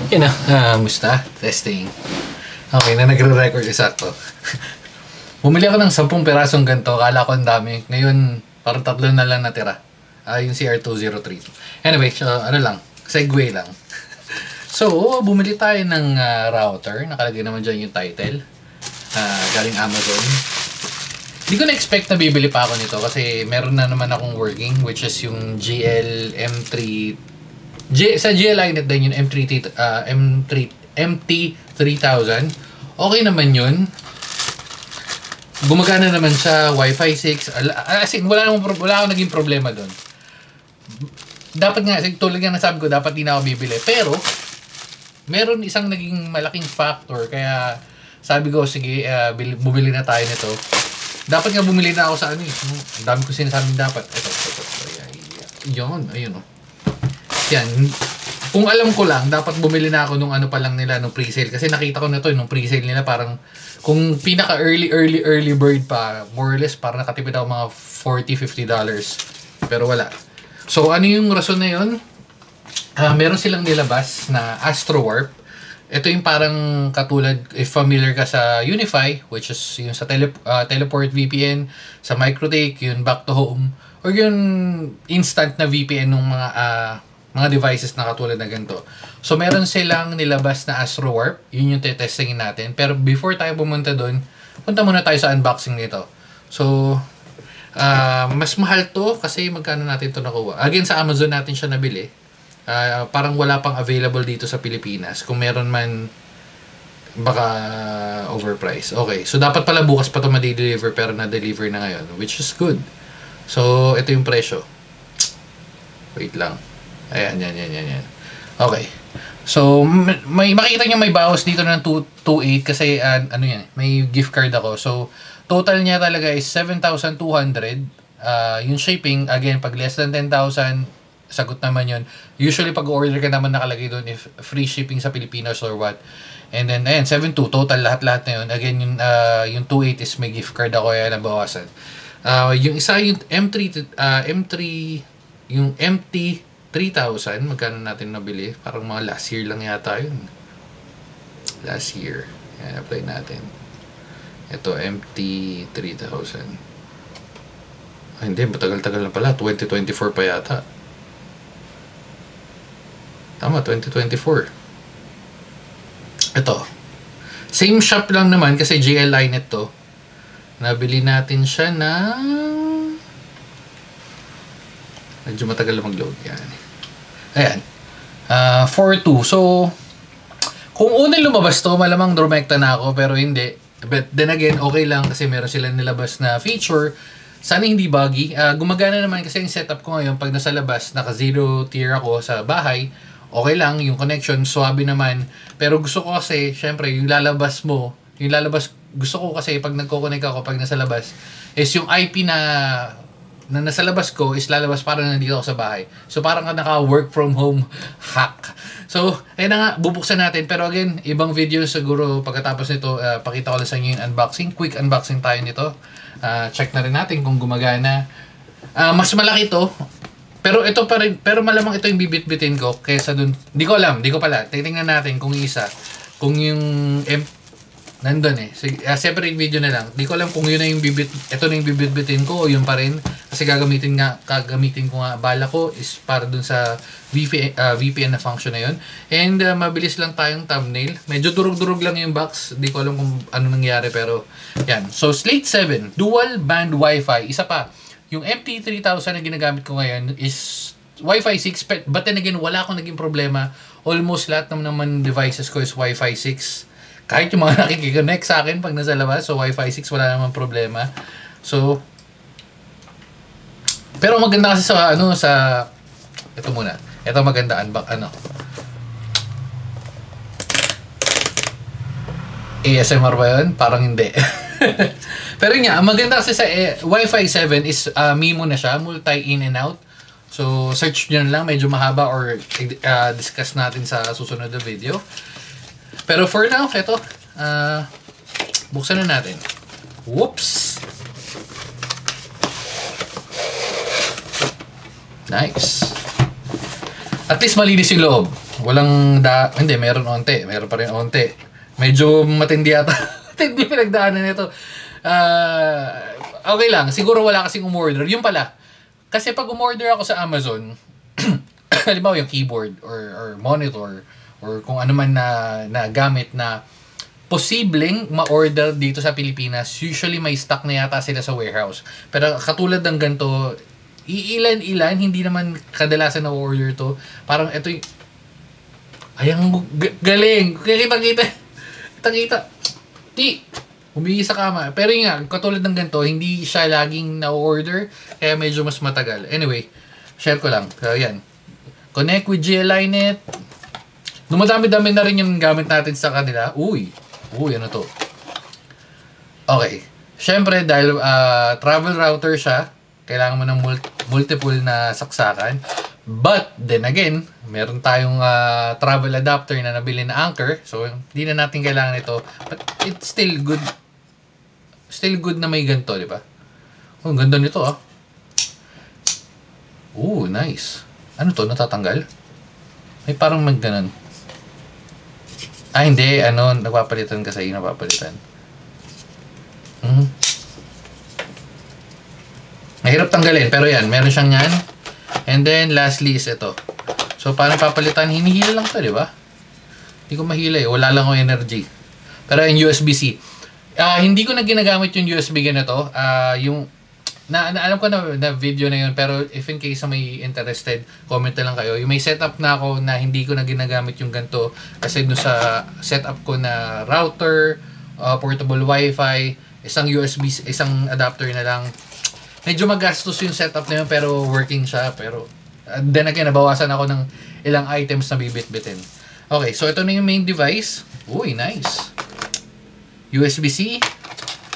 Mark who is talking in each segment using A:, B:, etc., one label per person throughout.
A: Yun na, musta? Testing. Okay, na nagre-record sakto. Bumili ako ng 10 pirasong ganito. Kala ko ang dami. Ngayon, parang 3 na lang natira. Yung CR203. Anyway, ano lang, segue lang. So, bumili tayo ng router. Nakalagay naman dyan yung title. Galing Amazon. Hindi ko na-expect na bibili pa ako nito kasi meron na naman akong working, which is yung GL M3. Sa GL Inet din yung MT3000. Okay naman yun. Gumagana naman siya, Wi-Fi 6. As in, wala akong naging problema doon. Dapat nga, tulad nga nasabi ko, dapat di na ako bibili. Pero, meron isang naging malaking factor. Kaya, sabi ko, sige, bumili na tayo nito. Dapat nga bumili na ako sa ano eh. Ang dami ko sinasabing dapat. Ito. Yun, ayun o. Yan. Kung alam ko lang, dapat bumili na ako nung ano pa lang nila, nung pre-sale. Kasi nakita ko na to, nung pre-sale nila parang, kung pinaka early bird pa, more or less, parang nakatipid ako mga $40-50. Pero wala. So, ano yung rason na yun? Meron silang nilabas na Astro Warp. Ito yung parang katulad, if familiar ka sa Unify, which is yung sa Teleport VPN, sa MikroTik, yung Back to Home, or yung instant na VPN ng mga devices na katulad na ganito. So, meron silang nilabas na Astro Warp. Yun yung testingin natin. Pero before tayo pumunta doon, punta muna tayo sa unboxing nito. So, mas mahal to kasi magkano natin to nakuha. Again, sa Amazon natin siya nabili. Parang wala pang available dito sa Pilipinas. Kung meron man, baka overpriced. Okay, so dapat pala bukas pa ito ma-deliver pero na-deliver na ngayon, which is good. So, ito yung presyo. Wait lang. Ayan, yan. Okay. So, may makita nyo may bawas dito ng 2.8 kasi ano yan, may gift card ako. So, total niya talaga is 7,200. Yung shipping, again, pag less than 10,000, sagot naman yun. Usually, pag order ka naman nakalagay doon if free shipping sa Pilipinas or what. And then, ayan, 7.2. Total, lahat-lahat na yun. Again, yung 2.8 is may gift card ako kaya nabawasan. Yung isa, yung yung MT3000, magkano natin nabili? Parang mga last year lang yata yun. Last year. Ayan, apply natin. Ito, MT3000. Hindi, matagal-tagal na pala. 2024 pa yata. Tama, 2024. Ito. Same shop lang naman kasi GL Inet to. Nabili natin siya na medyo matagal na mag-load. Yan. Ayan. 4.2. So, kung unang lumabas to, malamang drumekta na ako pero hindi. But then again, okay lang kasi meron silang nilabas na feature. Sana hindi buggy. Gumagana naman kasi yung setup ko ngayon pag nasa labas, naka 0 tier ako sa bahay. Okay lang, yung connection, swabe naman. Pero gusto ko kasi, syempre, yung lalabas, gusto ko kasi pag nagko-connect ako, pag nasa labas, is yung IP na nasa labas ko, is lalabas parang nandito ako sa bahay. So, parang naka-work from home hack. So, ayun na nga, bubuksan natin. Pero again, ibang video siguro pagkatapos nito, pakita ko lang sa inyo yung unboxing. Quick unboxing tayo nito. Check na rin natin kung gumagana. Mas malaki to. Pero ito pa rin, pero malamang ito yung bibit-bitin ko kaysa dun. Hindi ko alam, hindi ko pala. Titingnan natin kung isa. Kung yung nandun eh. Separate video na lang. Hindi ko alam kung yun na yung ito na yung bibit-bitin ko o yun pa rin. Kasi gagamitin ko nga, bala ko is para dun sa VPN na function na yun. And mabilis lang tayong thumbnail. Medyo durug-durug lang yung box. Hindi ko alam kung ano nangyari pero yan. So Slate 7, dual band Wi-Fi. Isa pa. Yung MT3000 na ginagamit ko ngayon is Wi-Fi 6, but then again, wala akong naging problema. Almost lahat naman devices ko is Wi-Fi 6. Kahit yung mga nakikiconnect sa akin pag nasa labas, so Wi-Fi 6, wala naman problema. So, pero maganda kasi sa, ito muna. Ito maganda, ASMR ba yun? Parang hindi. Pero nga, maganda kasi sa Wi-Fi 7 is MIMO na siya, multi-in and out. So, search nyo lang, medyo mahaba or discuss natin sa susunod na video. Pero for now, ito, buksan na natin. Whoops! Nice. At least malinis yung loob. Hindi, meron onte. Meron pa rin onte. Medyo matindi yata. Matindi pinagdaanan nito. Okay lang. Siguro wala kasing umorder. Yung pala. Kasi pag umorder ako sa Amazon, halimbawa yung keyboard or monitor or kung ano man na gamit na posibleng ma-order dito sa Pilipinas, usually may stock na yata sila sa warehouse. Pero katulad ng ganito, iilan-ilan, hindi naman kadalasan na order to. Parang ito yung ayang galing. Kita. Humingi sa kama. Pero yun nga, katulad ng ganito, hindi siya laging na-order, kaya medyo mas matagal. Anyway, share ko lang. So, yan. Connect with GLINet. Dumadami-dami na rin yung gamit natin sa kanila. Uy, ano to? Okay. Siyempre, dahil travel router siya, kailangan mo ng multiple na saksakan. But, then again, meron tayong travel adapter na nabili na Anker. So, hindi na natin kailangan ito. But, it's still good. Still good na may ganito, di ba? Oh, ang ganda nito, ah. Ooh, nice. Ano to? Natatanggal? May parang magganon. Hindi. Nagpapalitan kasi yung napapalitan. Mahirap tanggalin. Pero yan, meron siyang yan. And then, lastly is ito. So, paano papalitan? Hinihila lang to, di ba? Hindi ko mahila eh. Wala lang akong energy. Pero yung USB-C. Hindi ko na ginagamit yung USB ganito. Alam ko na video na yun. Pero if in case may interested, comment na lang kayo. Yung may setup na ako na hindi ko na ginagamit yung ganito. Kasi doon sa setup ko na router, portable wifi, isang USB, isang adapter na lang. Medyo magastos yung setup na yun pero working siya. Pero then again, nabawasan ako ng ilang items na bibit-bitin. Okay, so ito na yung main device. Uy, nice. USB-C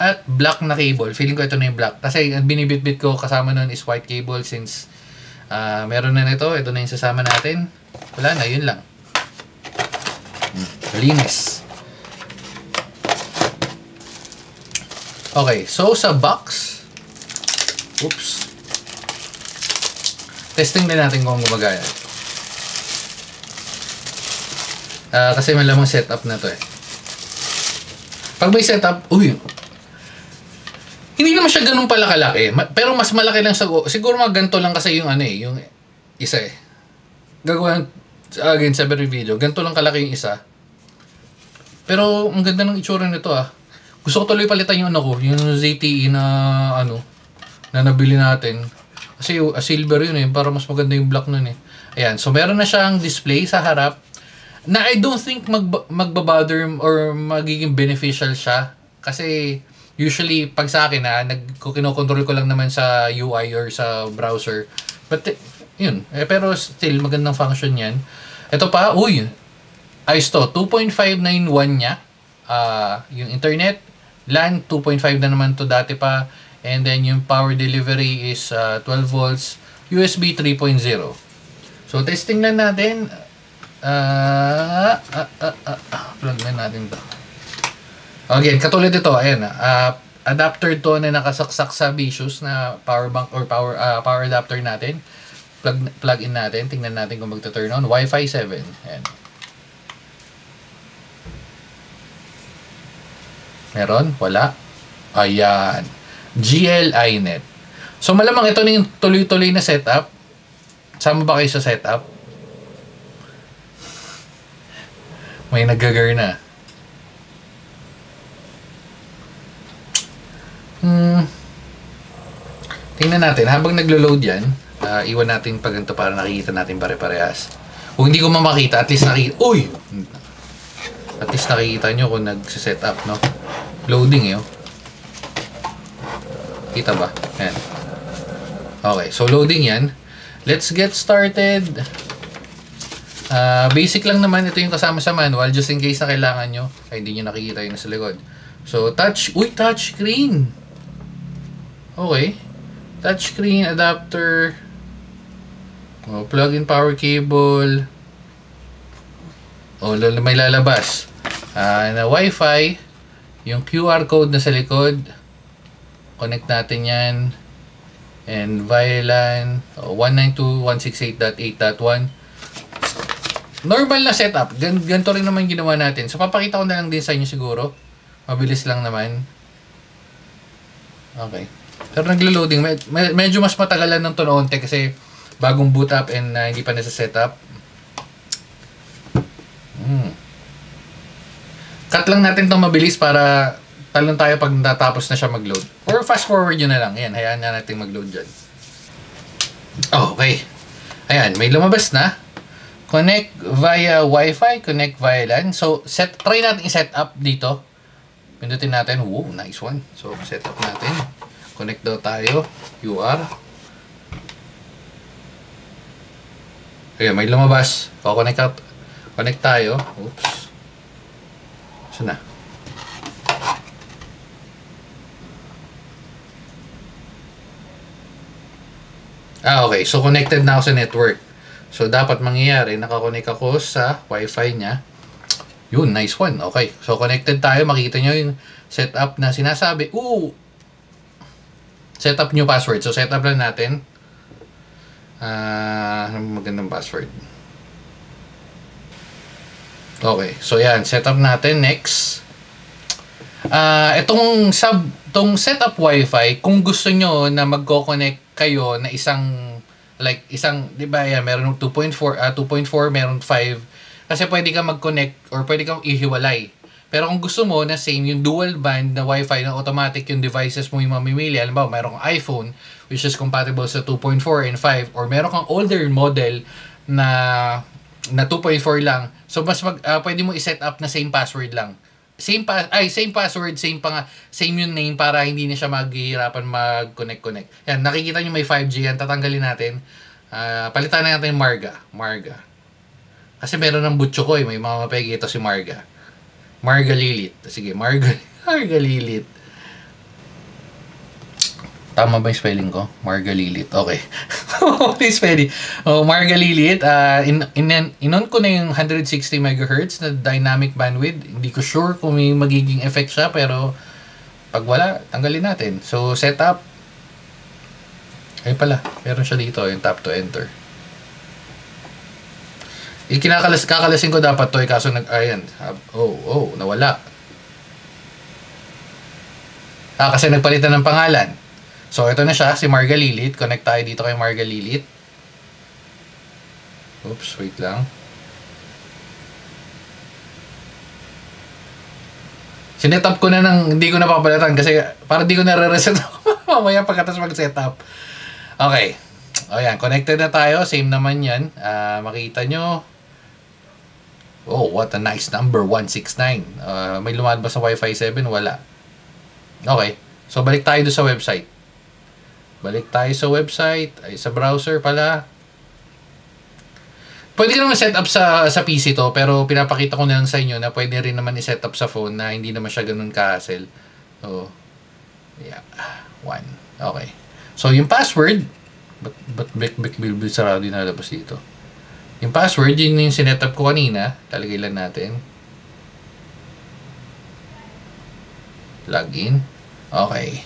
A: at black na cable. Feeling ko ito na yung black. Kasi ang binibit-bit ko kasama nun is white cable since meron na nito. Ito na yung sasama natin. Wala na, yun lang. Linis. Okay, so sa box, oops. Testing din natin kung gumagaya. Kasi malamang setup na to eh. Pag may setup, hindi naman siya ganun pala kalaki. Pero mas malaki lang siguro mga ganito lang kasi yung yung isa eh. Gagawin, again, sa every video, ganito lang kalaki yung isa. Pero ang ganda ng itsura nito ah. Gusto ko tuloy palitan yung yung ZTE na na nabili natin. Kasi silver yun eh, para mas maganda yung black nun eh. Ayan, so meron na siyang display sa harap na I don't think magbabother or magiging beneficial siya. Kasi usually pag sa akin kinokontrol ko lang naman sa UI or sa browser. But yun, pero still magandang function yan. Ito pa, ayos to, 2.591 niya. Yung internet, LAN 2.5 na naman to dati pa. And then yung power delivery is 12 volts, USB 3.0. So testing lang natin. Plug na natin to. Again, katulad ito, ayan, adapter to na nakasaksak sa Vicious na power bank or power adapter natin. Plug in natin, tingnan natin kung magta-turn on. Wi-Fi 7. Ayan. Meron? Wala? Ayan. GLINet. So malamang ito na yung tuloy-tuloy na setup. Sama ba kayo sa setup? May nag-gagar na. Tingnan natin. Habang naglo-load yan, iwan natin pag ganito para nakikita natin pare-parehas. Kung hindi ko makita, at least nakikita. At least nakikita nyo kung nag-set up, no? Loading, Kita ba? Ayan. Okay, so loading yan. Let's get started. Basic lang naman. Ito yung kasama sa manual. Just in case na kailangan nyo. Ay, hindi nyo nakikita yung nasa likod. So, touch screen. Okay. Touchscreen, adapter. Plug-in power cable. May lalabas. Na Wi-Fi. Yung QR code na sa likod. Connect natin yan. And VLAN 192.168.8.1. normal na setup. Ganito rin naman ginawa natin. So, papakita ko na lang din sa inyo siguro. Mabilis lang naman. Okay. Pero naglo-loading. Medyo mas matagalan ng tonoonte kasi bagong boot up and hindi pa nasa setup. Cut lang natin itong mabilis para talon tayo pag natapos na siya mag-load. Or fast forward yun na lang. Ayan, hayaan na natin mag-load dyan. Oh, okay. Ayan, may lumabas na. Connect via Wi-Fi, connect via LAN. So, try natin i-set up dito. Pindutin natin. Wow, nice one. So, set up natin. Connect daw tayo. UR. Ayan, may lumabas. Connect tayo. Oops. Saan na? Okay. So, connected na ako sa network. So, dapat mangyayari, nakakonect ako sa Wi-Fi niya. Yun, nice one. Okay. So, connected tayo. Makita nyo yung setup na sinasabi. Setup new password. So, setup lang natin. Magandang password. Okay. So, yan. Setup natin. Next. Itong setup Wi-Fi, kung gusto nyo na magko-connect kayo na isang, di ba, yan, meron 2.4, meron 5. Kasi pwede ka mag-connect or pwede kang ihiwalay. Pero kung gusto mo na same yung dual band na Wi-Fi na automatic yung devices mo yung mamimili, halimbawa, meron kang iPhone which is compatible sa 2.4 and 5 or meron kang older model na 2.4 lang. So, pwede mo i-set up na same password lang. Same password, same yung name para hindi na siya maghihirapan mag-connect. Yan, nakikita nyo may 5G yan, tatanggalin natin. Palitan na natin yung Marga. Kasi meron ng butcho ko may mga mapegi. Ito si Marga. Marga Lilit. Sige, Marga Lilit. Tama ba yung spelling ko? Marga Lilit. Okay. Okay, spelling. Marga Lilit. In-on ko na yung 160 MHz na dynamic bandwidth. Hindi ko sure kung may magiging effect siya, pero pag wala, tanggalin natin. So, setup. Ay pala, meron siya dito, yung tap to enter. Kakalasin ko dapat to, kaso ayan. Nawala. Kasi nagpalitan ng pangalan. So, ito na siya, si Marga Lilit. Connect tayo dito kay Marga Lilit. Oops, wait lang. Sinet up ko na hindi ko na papalitan kasi para di ko na-reset mamaya pagkatapos mag-setup. Okay. Ayan, connected na tayo. Same naman yan. Makita nyo. Oh, what a nice number. 169. May lumalabas sa Wi-Fi 7? Wala. Okay. So, balik tayo doon sa website. Ay, sa browser pala. Pwede ka naman set up sa PC to, pero pinapakita ko na lang sa inyo na pwede rin naman i-set up sa phone na hindi naman siya ganun ka-hassle. So, yeah. 1. Okay. So, yung password, ba't Bilbil sarado din nalabas dito? Yung password, yun yung sinet up ko kanina. Talagay lang natin. Login. Okay.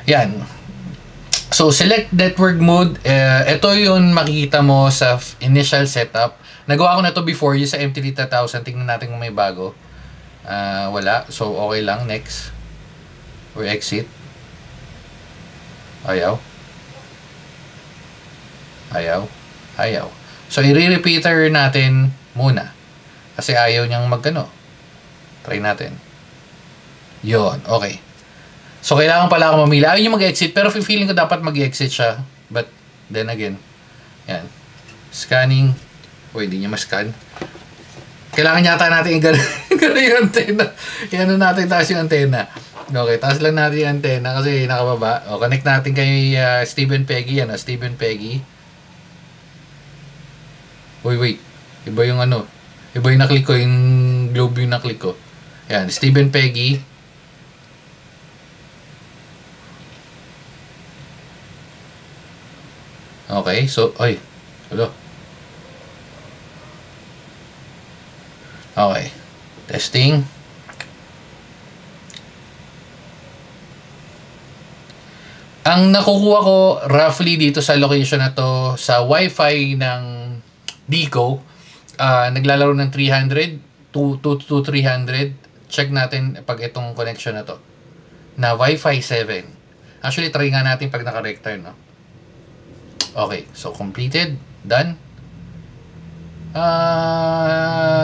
A: Yan. So, select network mode. Ito yung makikita mo sa initial setup. Nagawa ko na to before yung sa MT3000. Tingnan natin kung may bago. Wala. So, okay lang. Next. Or exit. Ayaw. So, i-repeater natin muna. Kasi ayaw niyang try natin. Yon. Okay. So, kailangan pala ako mamili. Ayaw niyo mag-exit, pero feeling ko dapat mag-exit siya. But, then again, yan. Scanning. Hindi niya ma-scan. Kailangan yata natin i-gano'n yung antena. I-ano natin taas yung antena. Okay, taas lang natin yung antena kasi nakababa. Connect natin kay Stephen Peggy. Yan, Stephen Peggy. Wait. Iba yung Iba yung naklik ko. Yung globe yung naklik ko. Yan, Stephen Peggy. Okay, so, hello. Okay, testing. Ang nakukuha ko roughly dito sa location na to, sa Wi-Fi ng Dico, naglalaro ng 300, 2 to 300, check natin pag itong connection na to. Na Wi-Fi 7. Actually, try nga natin pag naka-rectar, no? Okay, so completed. Done.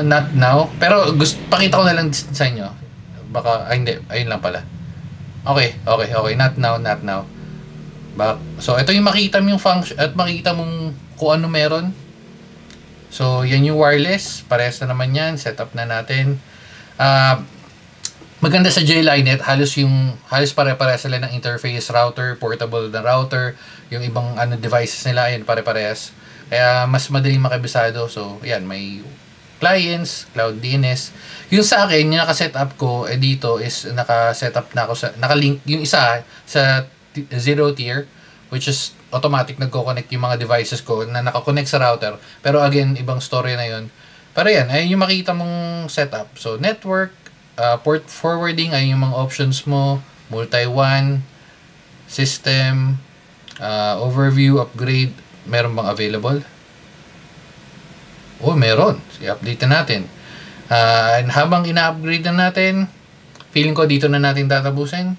A: Not now. Pero pakita ko na lang sa inyo. Baka, hindi. Ayun lang pala. Okay. Not now. So, ito yung makita mo yung function at makita mong kung ano meron. So, yan yung wireless. Parehas na naman yan. Setup na natin. Maganda sa JLinet, halos pare-parehas sila ng interface, router, portable na router, yung ibang devices nila, ayun, pare-parehas. Kaya mas madaling makabisado. So, yan, may clients, cloud DNS. Yung sa akin, yung naka-setup ko, dito is naka-setup na ako naka-link yung isa sa 0 tier, which is automatic nagko-connect yung mga devices ko na naka-connect sa router. Pero again, ibang story na yun. Pero yan, ayun yung makita mong setup. So, network, port forwarding ay yung mga options mo, multi-WAN, system, overview, upgrade, meron bang available? Oh, meron. I-update na natin. And habang ina-upgrade na natin, feeling ko dito na natin tatapusin.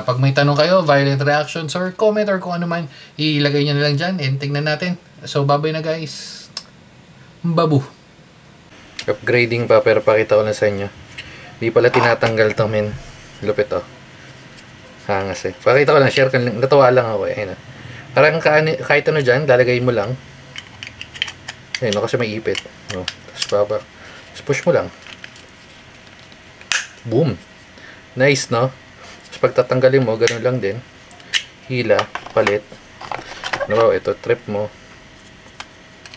A: Pag may tanong kayo, violent reactions or comment or kung ano man, ilagay nyo na lang dyan and tingnan natin. So, bye-bye na guys. Babu. Upgrading pa, pero pakita ko na sa inyo. Di pala tinatanggal to, men. Lupit, oh. Hangas, eh. Pakita ko lang, share ko lang. Natawa lang ako, eh. Parang kahit ano dyan, lalagay mo lang. Ayun, no, kasi may ipit. Oh, tapos tapos push mo lang. Boom! Nice, no? Tapos pag tatanggalin mo, ganun lang din. Hila, palit. Ano ba, ito, trip mo.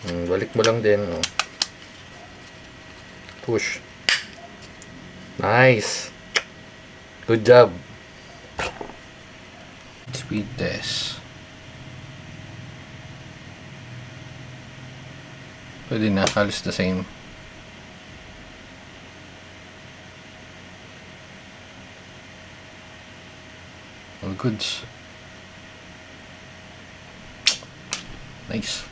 A: Balik mo lang din, oh. Push. Nice. Good job. Speed test. Pwede na, halos the same. All goods. Nice.